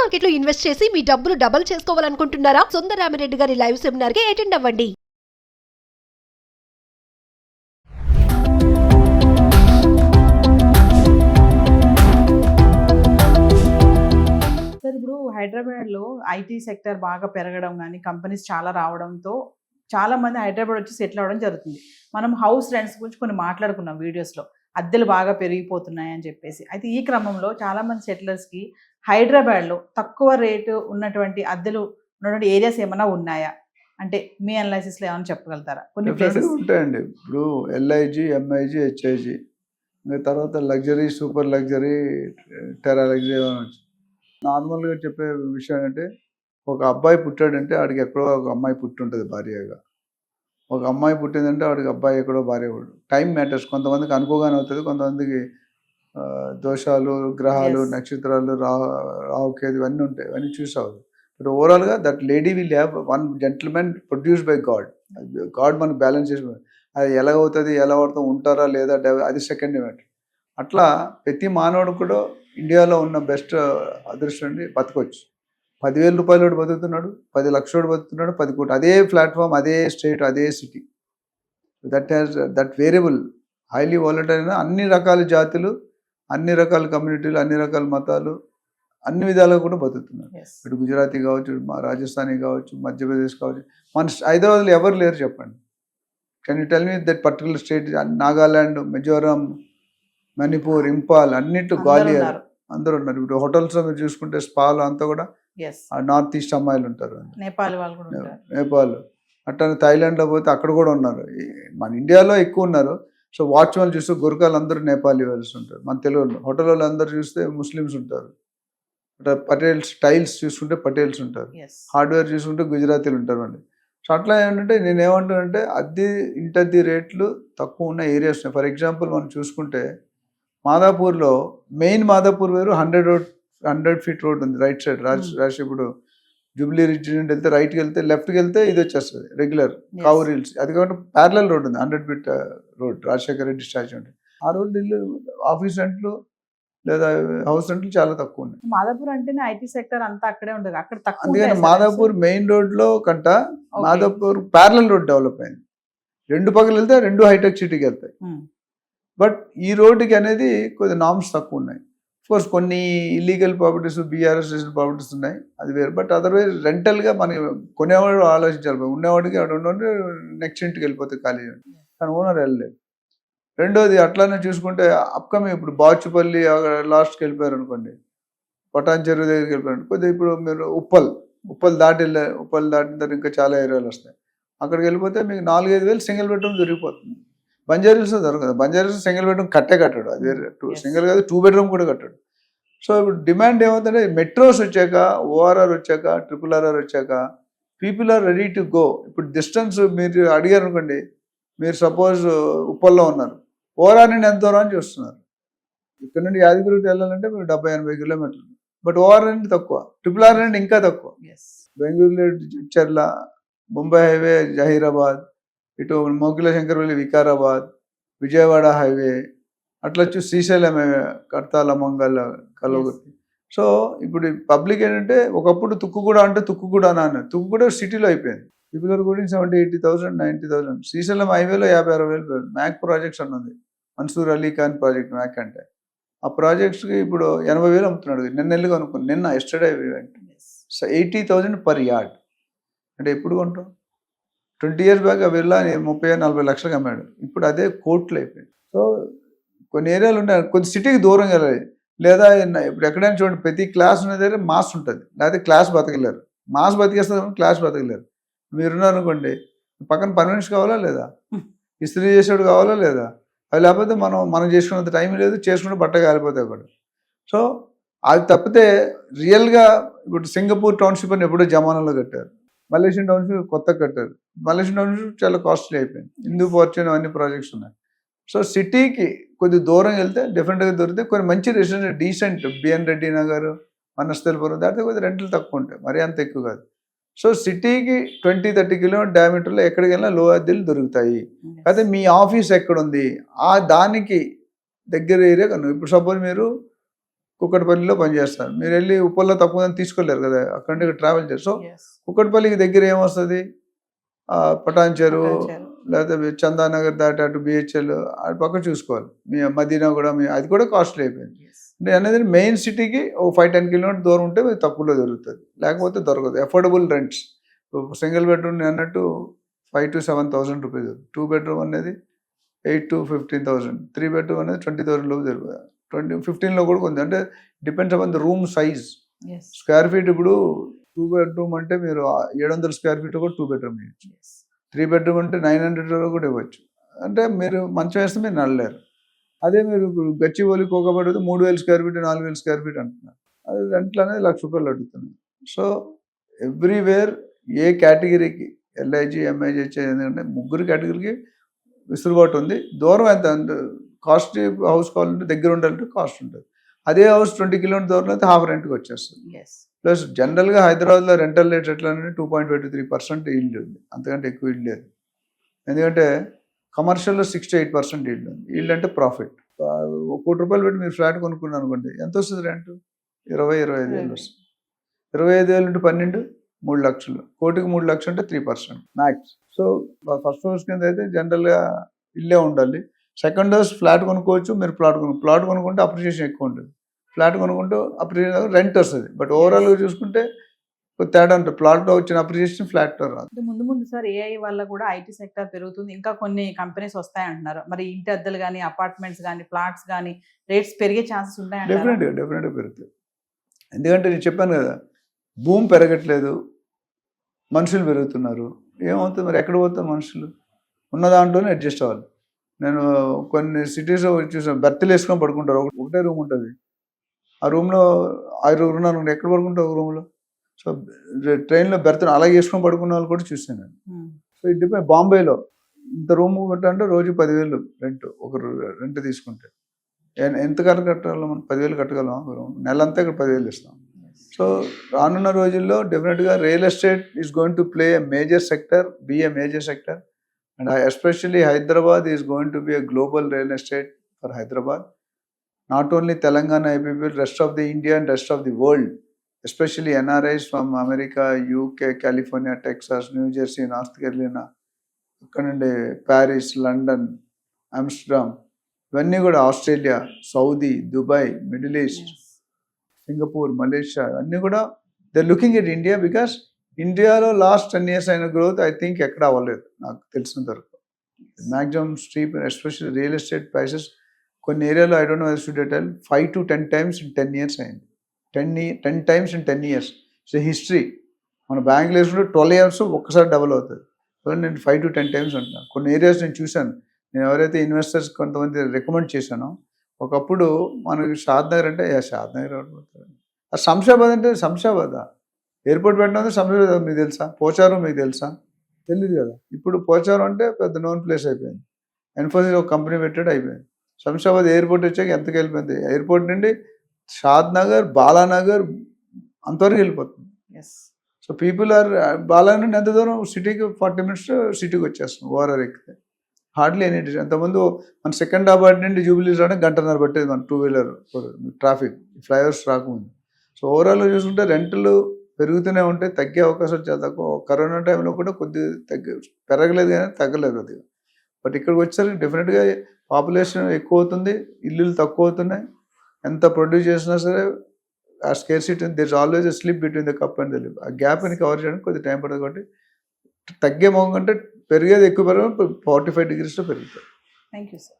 Market లో invest చేసి మీ డబ్బులు డబుల్ చేసుకోవాలనుకుంటున్నారా? సుందరరామిరెడ్డి గారి లైవ్ సెమినార్ కి అటెండ్ అవ్వండి. సార్ ఇప్పుడు హైదరాబాద్లో ఐటీ సెక్టర్ బాగా పెరగడం కానీ కంపెనీస్ చాలా రావడంతో చాలా మంది హైదరాబాద్ వచ్చి సెటిల్ అవ్వడం జరుగుతుంది. మనం హౌస్ రెంట్స్ గురించి కొన్ని మాట్లాడుకున్నాం వీడియోస్లో, అద్దెలు బాగా పెరిగిపోతున్నాయి అని చెప్పేసి. అయితే ఈ క్రమంలో చాలామంది సెటిలర్స్కి హైదరాబాద్లో తక్కువ రేటు ఉన్నటువంటి అద్దెలు ఉన్నటువంటి ఏరియాస్ ఏమైనా ఉన్నాయా? అంటే మీ అనాలిసిస్లో ఏమైనా చెప్పగలుగుతారా? కొన్ని ప్లేసెస్ ఉంటాయండి. ఇప్పుడు ఎల్ఐజీ, ఎంఐజీ, హెచ్ఐజీ, ఇంకా తర్వాత luxury, super luxury, Tera luxury. నార్మల్గా చెప్పే విషయం ఏంటంటే, ఒక అబ్బాయి పుట్టాడంటే ఆడికి ఎక్కడో ఒక అమ్మాయి పుట్టి ఉంటుంది భార్యగా. ఒక అమ్మాయి పుట్టిందంటే వాడికి అబ్బాయి ఎక్కడో భార్య పుట్టు. Time matters. కొంతమందికి అనుకోగానే అవుతుంది, కొంతమందికి దోషాలు, గ్రహాలు, నక్షత్రాలు, రావుకేది ఇవన్నీ ఉంటాయి, ఇవన్నీ చూసి అవ్వదు. బట్ ఓవరాల్గా that lady will have one gentlemen produce by God. God మనకు బ్యాలెన్స్ చేసి, అది ఎలాగవుతుంది, ఎలా అవుతాం, ఉంటారా లేదా, అది సెకండ్ ఈవెంట్. అట్లా ప్రతి మానవుడు కూడా ఇండియాలో ఉన్న బెస్ట్ అదృష్టం అండి, బతకొచ్చు. 10,000 రూపాయలు బతుకుతున్నాడు, 10 లక్షలు బతుకుతున్నాడు, 10 కోట్లు. అదే ప్లాట్ఫామ్, అదే స్టేట్, అదే city. That variable highly volatile అయినా అన్ని రకాల జాతులు, అన్ని రకాల కమ్యూనిటీలు, అన్ని రకాల మతాలు, అన్ని విధాలుగా కూడా బతుకుతున్నారు. ఇటు గుజరాతీ కావచ్చు, రాజస్థానీ కావచ్చు, మధ్యప్రదేశ్ కావచ్చు. మన హైదరాబాద్లో ఎవరు లేరు చెప్పండి. Can you tell me that particular state? Nagaland, Mizoram, Manipur, Imphal, అన్నిటి గ్వాలియర్ అందరూ ఉన్నారు. ఇప్పుడు హోటల్స్ మీరు చూసుకుంటే స్పాలు అంతా కూడా నార్త్ ఈస్ట్ అమ్మాయిలు ఉంటారు, నేపాల్. అట్లా థాయిలాండ్లో పోతే అక్కడ కూడా ఉన్నారు. మన ఇండియాలో ఎక్కువ ఉన్నారు. సో వాచ్మెన్ చూస్తే గురకాలు అందరూ నేపాలీ వాళ్ళు ఉంటారు. మన తెలుగు హోటల్ వాళ్ళు అందరూ చూస్తే ముస్లిమ్స్ ఉంటారు. పటేల్స్, టైల్స్ చూసుకుంటే పటేల్స్ ఉంటారు. హార్డ్వేర్ చూసుకుంటే గుజరాతీలు ఉంటారు అండి. సో అట్లా ఏంటంటే నేనేమంటానంటే, ఇంటద్దె రేట్లు తక్కువ ఉన్న ఏరియాస్. ఫర్ ఎగ్జాంపుల్ మనం చూసుకుంటే మాదాపూర్లో, మెయిన్ మాదాపూర్ వేరు, 100 ఫీట్ రోడ్ ఉంది రైట్ సైడ్. ఇప్పుడు జూబ్లీ రిడ్జ్ నుండి వెళ్తే రైట్కి వెళ్తే, లెఫ్ట్కి వెళ్తే ఇది వచ్చేస్తుంది రెగ్యులర్ కావూర్ హిల్స్. అది కాబట్టి ప్యారలల్ రోడ్ ఉంది, 100 feet road. Rajasekhara Reddy statue ఉంటుంది. ఆ రోడ్ ఇల్లు ఆఫీస్ రెంట్లు లేదా హౌస్ రెంట్లు చాలా తక్కువ ఉన్నాయి. మాదాపూర్ అంటేనే ఐటీ సెక్టర్ అంతా అక్కడే ఉండదు, అక్కడ తక్కువ. అందుకని మాదాపూర్ మెయిన్ రోడ్ లో కంట మాదాపూర్ ప్యారలల్ రోడ్ డెవలప్ అయింది. 2 పక్కలు వెళ్తే 2 హైటెక్ సిటీకి వెళ్తాయి. బట్ ఈ రోడ్డుకి అనేది కొద్ది నామ్స్ తక్కువ ఉన్నాయి. కోర్స్ కొన్ని ఇల్లీగల్ ప్రాపర్టీస్, బీఆర్ఎస్ ప్రాపర్టీస్ ఉన్నాయి, అది వేరు. బట్ అదర్వైజ్ రెంటల్గా మనకి కొనేవాడు ఆలోచించాలి. ఉండేవాడికి అక్కడ ఉండి నెక్స్ట్ ఇంటికి వెళ్ళిపోతే ఖాళీ, కానీ ఓనర్ వెళ్ళలేదు. రెండోది అట్లానే చూసుకుంటే అప్కమింగ్ ఇప్పుడు బాచుపల్లి లాస్ట్కి వెళ్ళిపోయారు అనుకోండి, పటాన్ చెరువు దగ్గరికి వెళ్ళిపోయారు కొద్దిగా. ఇప్పుడు మీరు ఉప్పల్ దాటిన తర్వాత ఇంకా చాలా ఏరియాలు వస్తాయి. అక్కడికి వెళ్ళిపోతే మీకు 4-5 వేలు సింగిల్ బెడ్రూమ్ దొరికిపోతుంది. బంజారీస్ దొరకదు. బంజారీస్ సింగిల్ బెడ్రూమ్ కట్టాడు, అది సింగిల్ కాదు, 2 బెడ్రూమ్ కూడా కట్టాడు. సో ఇప్పుడు డిమాండ్ ఏమవుతుందంటే, మెట్రోస్ వచ్చాక, ఓఆర్ఆర్ వచ్చాక, RRR వచ్చాక people are ready to go. ఇప్పుడు డిస్టెన్స్ మీరు అడిగారు అనుకోండి, మీరు సపోజ్ ఉప్పల్లో ఉన్నారు, ఓఆర్ఆర్ నుండి ఎంత దూరం అని చూస్తున్నారు. ఇక్కడ నుండి యాదగిరికి వెళ్ళాలంటే మీరు 70-80 కిలోమీటర్లు. బట్ ఓఆర్ఆర్ నుండి తక్కువ, RRR నుండి ఇంకా తక్కువ. బెంగళూరు చర్ల, ముంబై హైవే జహీరాబాద్, ఇటు మోకిల శంకరపల్లి వికారాబాద్, విజయవాడ హైవే, అట్లా వచ్చి శ్రీశైలం హైవే, కర్తాల, మంగళ, కలవగుర్తి. సో ఇప్పుడు పబ్లిక్ ఏంటంటే, ఒకప్పుడు తుక్కుగూడ అంటే తుక్కుగూడ అన్నారు, తుక్కుగూడ సిటీలో అయిపోయింది. People are going 70-80,000, 90,000. శ్రీశైలం హైవేలో 50-60 వేలు. మ్యాక్ ప్రాజెక్ట్స్ అన్నది, మన్సూర్ అలీ ఖాన్ ప్రాజెక్ట్ మ్యాక్ అంటే. ఆ ప్రాజెక్ట్స్కి ఇప్పుడు 80 వేలు అమ్ముతున్నాడు. నిన్నెల్లుగా అనుకున్నాను, నిన్న ఎస్టర్డే ఈవెంట్. 80,000 per yard. అంటే ఎప్పుడు కొంటాం? 20 years బ్యాక్ ఆ వెళ్ళా 30-40 లక్షలకు అమ్మాడు. ఇప్పుడు అదే కోట్లు అయిపోయింది. సో కొన్ని ఏరియాలు ఉన్నాయి, కొద్ది సిటీకి దూరంగా వెళ్ళాలి. లేదా ఇప్పుడు ఎక్కడైనా చూడండి, ప్రతి క్లాస్ ఉన్న దగ్గర మాస్ ఉంటుంది, లేకపోతే క్లాస్ బతకలేరు. మాస్ బతికేస్తారు, క్లాస్ బతకలేరు. మీరున్నారనుకోండి, పక్కన పని మనిషి కావాలా లేదా, ఇస్త్రీ చేసేవాడు కావాలా లేదా, అది లేకపోతే మనం చేసుకున్నంత టైం లేదు, చేసుకుంటే బట్ట కాలిపోతాయి కూడా. సో అది తప్పితే రియల్గా ఇప్పుడు సింగపూర్ టౌన్షిప్ అని ఎప్పుడో జమానాలో కట్టారు. మలేషియన్ టౌన్షిప్ కొత్తగా కట్టారు. మలేషియన్ టౌన్షిప్ చాలా కాస్ట్లీ అయిపోయింది. హిందూ ఫార్చ్యూన్ అన్ని ప్రాజెక్ట్స్ ఉన్నాయి. సో సిటీకి కొద్ది దూరం వెళ్తే డెఫినెట్గా దొరికితే కొన్ని మంచి రెసిడెంట్, డీసెంట్, బిఎన్ రెడ్డి నగర్, వనస్థలిపురం దాటితే కొద్దిగా రెంట్లు తక్కువ ఉంటాయి, మరీ అంత ఎక్కువ కాదు. సో సిటీకి 20-30 కిలోమీటర్ డయామీటర్లో ఎక్కడికి వెళ్ళినా లో అద్దెలు దొరుకుతాయి. అయితే మీ ఆఫీస్ ఎక్కడుంది, ఆ దానికి దగ్గర ఏరియా కను. ఇప్పుడు సపోజ్ మీరు కుక్కటపల్లిలో పనిచేస్తారు. మీరు వెళ్ళి ఉప్పల్లో తక్కువ తీసుకోలేరు కదా, అక్కడ నుండి ట్రావెల్ చేస్తారు. So Yes. కుక్కటపల్లికి దగ్గర ఏమొస్తుంది, పటాన్ చెరువు పటాన్ చెరువు. లేకపోతే చందానగర్ దాటి అటు బిహెచ్ఎల్ అటు పక్క చూసుకోవాలి. మీ మదీనా కూడా అది కూడా కాస్ట్లీ అయిపోయింది. Yes. అంటే అనేది మెయిన్ సిటీకి ఓ 5-10 కిలోమీటర్ దూరం ఉంటే అది తక్కువలో దొరుకుతుంది, లేకపోతే దొరకదు. Affordable rents. సింగిల్ బెడ్రూమ్ అన్నట్టు 5,000 to 7,000 రూపీస్, 2 బెడ్రూమ్ అనేది 8,000 to 15,000, 3 బెడ్రూమ్ అనేది 20,000 లోపు దొరుకుతుంది. 15లో కూడా కొంచెం అంటే depends upon the room size. Yes. Square feet ఇప్పుడు 2 బెడ్రూమ్ అంటే మీరు 700 స్క్వేర్ ఫీట్ కూడా 2 బెడ్రూమ్ ఇవ్వచ్చు. Yes. 3 బెడ్రూమ్ అంటే 900 కూడా ఇవ్వచ్చు. అంటే మీరు మంచం వేస్తే మీరు నడలేరు. అదే మీరు ఇప్పుడు గచ్చిబౌలి కోకబడి 3,000 స్క్వేర్ ఫీట్ 4,000 స్క్వేర్ ఫీట్ అంటున్నారు. అది రెంట్లు అనేది ₹1,00,000 అడుగుతుంది. సో ఎవ్రీవేర్ ఏ కేటగిరీకి ఎల్ఐజీ ఎంఐజీ ఎందుకంటే ముగ్గురు కేటగిరీకి విసులుబాటు ఉంది. దూరం ఎంత కాస్ట్ హౌస్ కావాలంటే దగ్గర ఉండాలంటే కాస్ట్ ఉంటుంది. అదే హౌస్ 20 కిలోమీటర్ దూరం అయితే హాఫ్ రెంట్కి వచ్చేస్తుంది. Yes. ప్లస్ జనరల్గా హైదరాబాద్లో రెంటల్ రేట్స్ ఎట్లా అంటే 2.23% ఈల్డ్ ఉంది, అంతకంటే ఎక్కువ ఈల్డ్ లేదు. ఎందుకంటే కమర్షియల్లో 6-8% ఈల్డ్ ఉంది. ఈల్డ్ అంటే ప్రాఫిట్. ₹1,00,000 పెట్టి మీరు ఫ్లాట్ కొనుక్కున్నారు అనుకోండి, ఎంత వస్తుంది రెంట్? 20-25 వేలు వస్తుంది. 25 వేలు ఇంటూ 12 3,00,000. కోటికి 3,00,000 అంటే 3% మ్యాక్స్. సో ఫస్ట్ హౌస్ కింద అయితే జనరల్గా ఇల్లే ఉండాలి. సెకండ్ హౌస్ ఫ్లాట్ కొనుక్కోవచ్చు, మీరు ప్లాట్ కొనుక్కుంటే అప్రిషియేషన్ ఎక్కువ ఉంటుంది. ఫ్లాట్ కొనుక్కుంటే అప్రిషియేషన్ రెంట్ వస్తుంది. బట్ ఓవరాల్గా చూసుకుంటే తేడా ఉంటుంది. ప్లాట్లో వచ్చిన అప్రిషియేషన్ ఫ్లాట్లో రాదు. అంటే ముందు ముందు సార్ ఏఐ వల్ల కూడా ఐటీ సెక్టర్ పెరుగుతుంది, ఇంకా కొన్ని కంపెనీస్ వస్తాయంటున్నారు. మరి ఇంటి అద్దెలు కానీ అపార్ట్మెంట్స్ కానీ ప్లాట్స్ కానీ రేట్స్ పెరిగే ఛాన్సెస్ ఉంటాయంటారా? డెఫినెట్గా పెరుగుతుంది. ఎందుకంటే నేను చెప్పాను కదా, భూమి పెరగట్లేదు, మనుషులు పెరుగుతున్నారు. ఏమవుతుంది మరి, ఎక్కడ పోతారు మనుషులు? ఉన్న దాంట్లోనే అడ్జస్ట్ అవ్వాలి. నేను కొన్ని సిటీస్లో చూసాను, బెర్త్లు వేసుకొని పడుకుంటారు. ఒకటే రూమ్ ఉంటుంది, ఆ రూమ్లో 6 ఉన్నారు, ఎక్కడ పడుకుంటారు ఒక రూమ్లో? సో ట్రైన్లో బెర్త్లు అలాగే వేసుకొని పడుకున్న వాళ్ళు కూడా చూసాను నేను. So it depend. బాంబేలో ఇంత రూమ్ కట్టాలంటే రోజు 10,000 రెంట్, ఒక రెంట్ తీసుకుంటే ఎంతకాలం కట్టాలి మనం? 10,000 కట్టగలం. నెలంతా ఇక్కడ 10,000 ఇస్తాం. సో రానున్న రోజుల్లో డెఫినెట్గా real estate is going to play a major sector, be a major sector. And especially Hyderabad is going to be a global real estate for Hyderabad. Not only Telangana people, rest of the India and rest of the world, especially NRIs from America, UK, California, Texas, New Jersey, North Carolina, Paris, London, Amsterdam, ఇవన్నీ కూడా Australia, Saudi, Dubai, middle east, Singapore, Malaysia, అన్నీ కూడా they looking at India. Because ఇండియాలో last 10 years అయిన growth I think ఎక్కడ అవ్వలేదు నాకు తెలిసినంత వరకు. Maximum street especially real estate prices కొన్ని ఏరియాలో I don't know should tell 5 to 10 times in 10 years అయింది. 10 times in 10 years. So history మన బ్యాంకులో వేసుకుంటే 12 years ఒక్కసారి డబుల్ అవుతుంది. సో నేను 5 to 10 times అంటున్నాను. కొన్ని ఏరియాస్ నేను చూశాను. నేను ఎవరైతే ఇన్వెస్టర్స్ కొంతమంది రికమెండ్ చేశానో, ఒకప్పుడు మనకి షాద్నగర్ అంటే షాద్నగర్ అవుతుంది, శంషాబాద్ అంటే శంషాబాద్ ఎయిర్పోర్ట్ పెట్టినందుకు శంషాబాద్ మీకు తెలుసా? పోచారం మీకు తెలుసా? తెలియదు కదా. ఇప్పుడు పోచారం అంటే పెద్ద నోన్ ప్లేస్ అయిపోయింది. ఇన్ఫోసిస్ ఒక కంపెనీ పెట్టాడు, అయిపోయింది. శంషాబాద్ ఎయిర్పోర్ట్ వచ్చాక ఎంతకు వెళ్ళిపోయింది. ఎయిర్పోర్ట్ నుండి షాద్నగర్, బాలానగర్ అంతవరకు వెళ్ళిపోతుంది. సో పీపుల్ ఆర్ బాలానగర్ నుండి ఎంత దూరం? సిటీకి 40 minutes సిటీకి వచ్చేస్తాం ఓవరాల్ ఎక్కితే. Hardly any distance. అంతకుముందు మన సెకండాబాద్ నుండి జూబిలీస్ రావడానికి 1.5 గంటలు పట్టేది మన 2-wheeler ట్రాఫిక్, ఫ్లైఓవర్స్ రాకముందు. సో ఓవరాల్గా చూసుకుంటే రెంట్లు పెరుగుతూనే ఉంటాయి, తగ్గే అవకాశాలు చాలా తక్కువ. కరోనా టైంలో కూడా కొద్దిగా పెరగలేదు కానీ తగ్గలేదు కొద్దిగా. బట్ ఇక్కడికి వచ్చేసరికి డెఫినెట్గా పాపులేషన్ ఎక్కువ అవుతుంది, ఇల్లులు తక్కువ అవుతున్నాయి. ఎంత ప్రొడ్యూస్ చేసినా సరే ఆ scarcity, there is always a slip between the cup and the lip. ఆ గ్యాప్ని కవర్ చేయడానికి కొద్దిగా టైం పడుతుంది. కాబట్టి తగ్గే మొహం కంటే పెరిగేది ఎక్కువ, 45 degrees పెరుగుతుంది. Thank you sir.